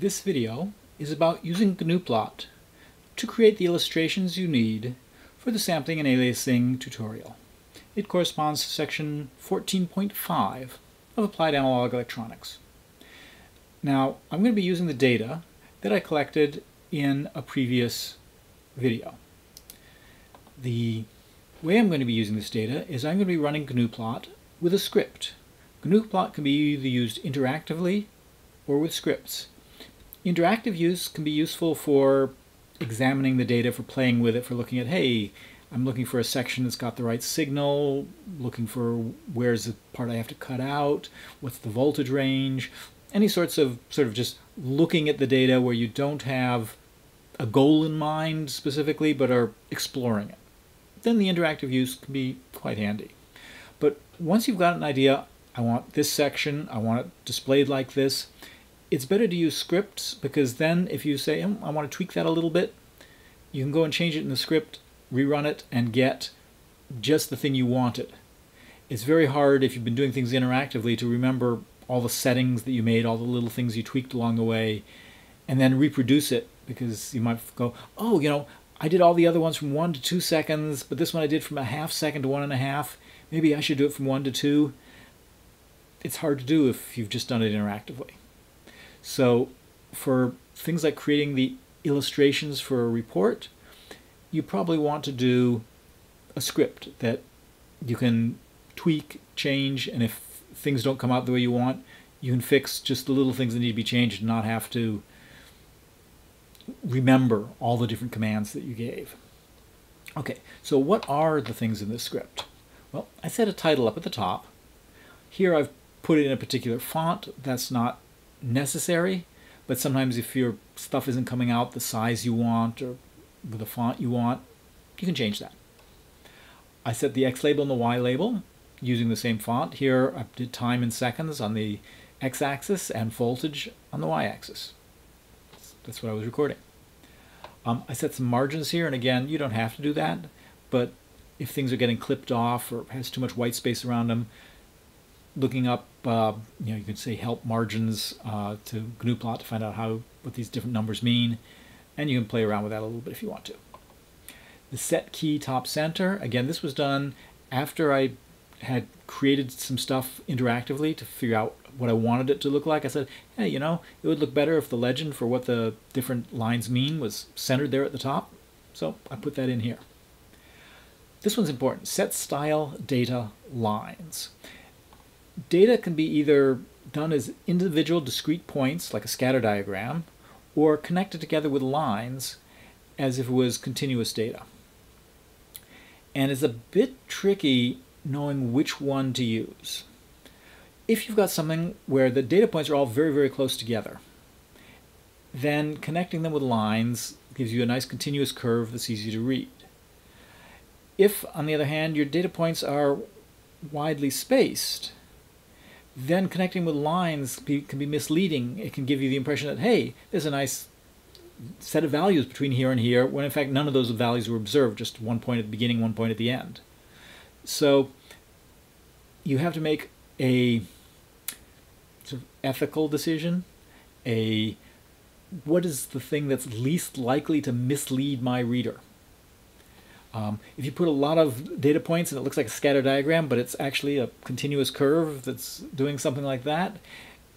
This video is about using Gnuplot to create the illustrations you need for the sampling and aliasing tutorial. It corresponds to section 14.5 of Applied Analog Electronics. Now, I'm going to be using the data that I collected in a previous video. The way I'm going to be using this data is I'm going to be running Gnuplot with a script. Gnuplot can be either used interactively or with scripts. Interactive use can be useful for examining the data, for playing with it, for looking at, hey, I'm looking for a section that's got the right signal, looking for where's the part I have to cut out, what's the voltage range, any sorts of just looking at the data where you don't have a goal in mind specifically, but are exploring it. Then the interactive use can be quite handy. But once you've got an idea, I want this section, I want it displayed like this, it's better to use scripts, because then if you say, I want to tweak that a little bit, you can go and change it in the script, rerun it, and get just the thing you wanted. It's very hard if you've been doing things interactively to remember all the settings that you made, all the little things you tweaked along the way, and then reproduce it, because you might go, oh, I did all the other ones from 1 to 2 seconds, but this one I did from a ½ second to 1.5. Maybe I should do it from 1 to 2. It's hard to do if you've just done it interactively. So for things like creating the illustrations for a report, you probably want to do a script that you can tweak, change, and if things don't come out the way you want, you can fix just the little things that need to be changed and not have to remember all the different commands that you gave. Okay, so what are the things in this script? Well, I set a title up at the top. Here I've put it in a particular font. That's not necessary, but sometimes if your stuff isn't coming out the size you want or with the font you want, you can change that. I set the X label and the Y label using the same font. Here I did time in seconds on the X-axis and voltage on the Y-axis. That's what I was recording. I set some margins here, and again, you don't have to do that, but if things are getting clipped off or has too much white space around them, looking up, you can say help margins to Gnuplot to find out what these different numbers mean, and you can play around with that a little bit if you want to. The set key top center, again, this was done after I had created some stuff interactively to figure out what I wanted it to look like. I said, hey, it would look better if the legend for what the different lines mean was centered there at the top, so I put that in here. This one's important. Set style data lines. Data can be either done as individual discrete points, like a scatter diagram, or connected together with lines as if it was continuous data. And it's a bit tricky knowing which one to use. If you've got something where the data points are all very, very close together, then connecting them with lines gives you a nice continuous curve that's easy to read. If, on the other hand, your data points are widely spaced, then connecting with lines can be misleading. It can give you the impression that, hey, there's a nice set of values between here and here, when in fact none of those values were observed, just one point at the beginning, one point at the end. So you have to make a sort of ethical decision, what is the thing that's least likely to mislead my reader? If you put a lot of data points and it looks like a scatter diagram, but it's actually a continuous curve that's doing something like that,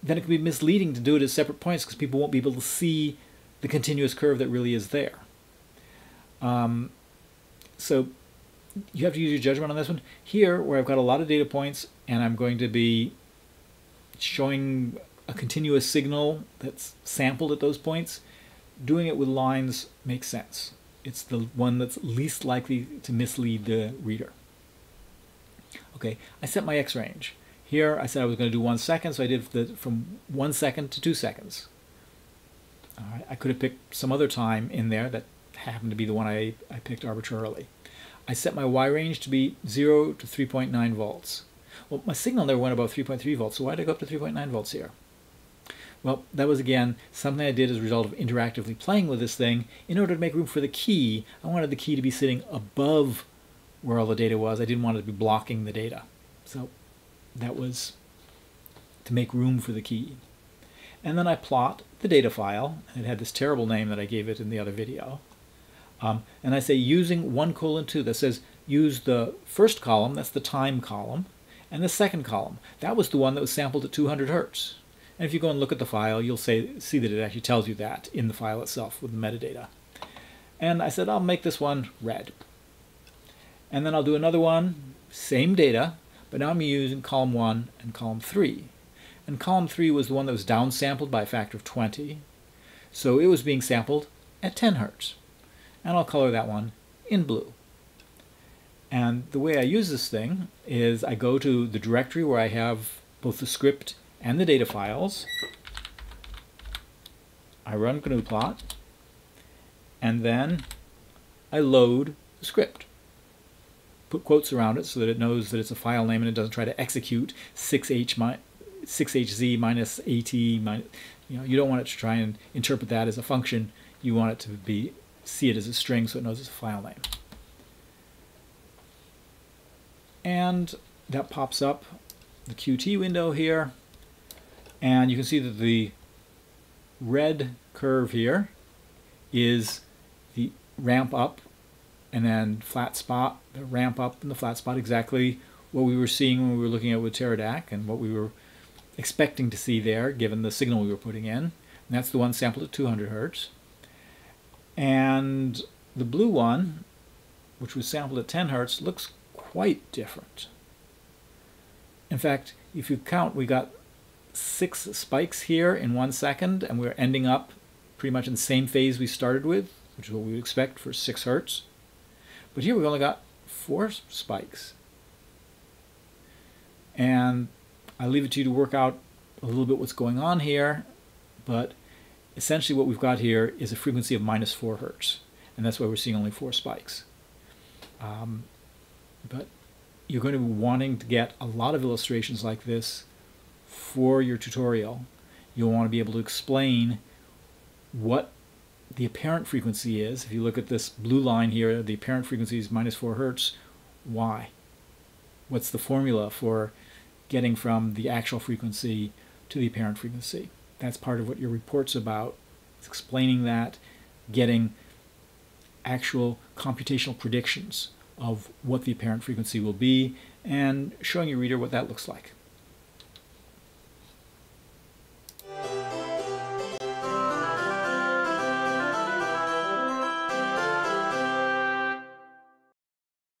then it can be misleading to do it as separate points because people won't be able to see the continuous curve that really is there. So you have to use your judgment on this one. Here, where I've got a lot of data points and I'm going to be showing a continuous signal that's sampled at those points, doing it with lines makes sense. It's the one that's least likely to mislead the reader. Okay, I set my X range. Here I said I was going to do 1 second, so I did from 1 second to 2 seconds. All right, I could have picked some other time in there that happened to be the one I picked arbitrarily. I set my Y range to be 0 to 3.9 volts. Well, my signal never went above 3.3 volts, so why did I go up to 3.9 volts here? Well, that was, again, something I did as a result of interactively playing with this thing. In order to make room for the key, I wanted the key to be sitting above where all the data was. I didn't want it to be blocking the data. So that was to make room for the key. And then I plot the data file, and it had this terrible name that I gave it in the other video. And I say using 1:2, that says use the first column, that's the time column, and the second column. That was the one that was sampled at 200 Hertz. And if you go and look at the file, you'll see that it actually tells you that in the file itself with the metadata. And I said, I'll make this one red. And then I'll do another one, same data, but now I'm using column 1 and column 3. And column 3 was the one that was downsampled by a factor of 20. So it was being sampled at 10 Hertz. And I'll color that one in blue. And the way I use this thing is I go to the directory where I have both the script and the data files. I run Gnuplot, and then I load the script. Put quotes around it so that it knows that it's a file name and it doesn't try to execute 6HZ minus AT. You don't want it to try and interpret that as a function. You want it to see it as a string so it knows it's a file name. And that pops up the Qt window here. And you can see that the red curve here is the ramp up and then flat spot, the ramp up and the flat spot, exactly what we were seeing when we were looking at with Pterodac and what we were expecting to see there given the signal we were putting in. And that's the one sampled at 200 Hertz. And the blue one, which was sampled at 10 Hertz, looks quite different. In fact, if you count, we got 6 spikes here in 1 second, and we're ending up pretty much in the same phase we started with, which is what we would expect for 6 Hertz. But here we've only got 4 spikes. And I leave it to you to work out a little bit what's going on here, but essentially what we've got here is a frequency of minus 4 Hertz, and that's why we're seeing only 4 spikes. But you're going to be wanting to get a lot of illustrations like this for your tutorial. You'll want to be able to explain what the apparent frequency is. If you look at this blue line here, the apparent frequency is minus 4 Hertz. Why? What's the formula for getting from the actual frequency to the apparent frequency? That's part of what your report's about. It's explaining that, getting actual computational predictions of what the apparent frequency will be, and showing your reader what that looks like.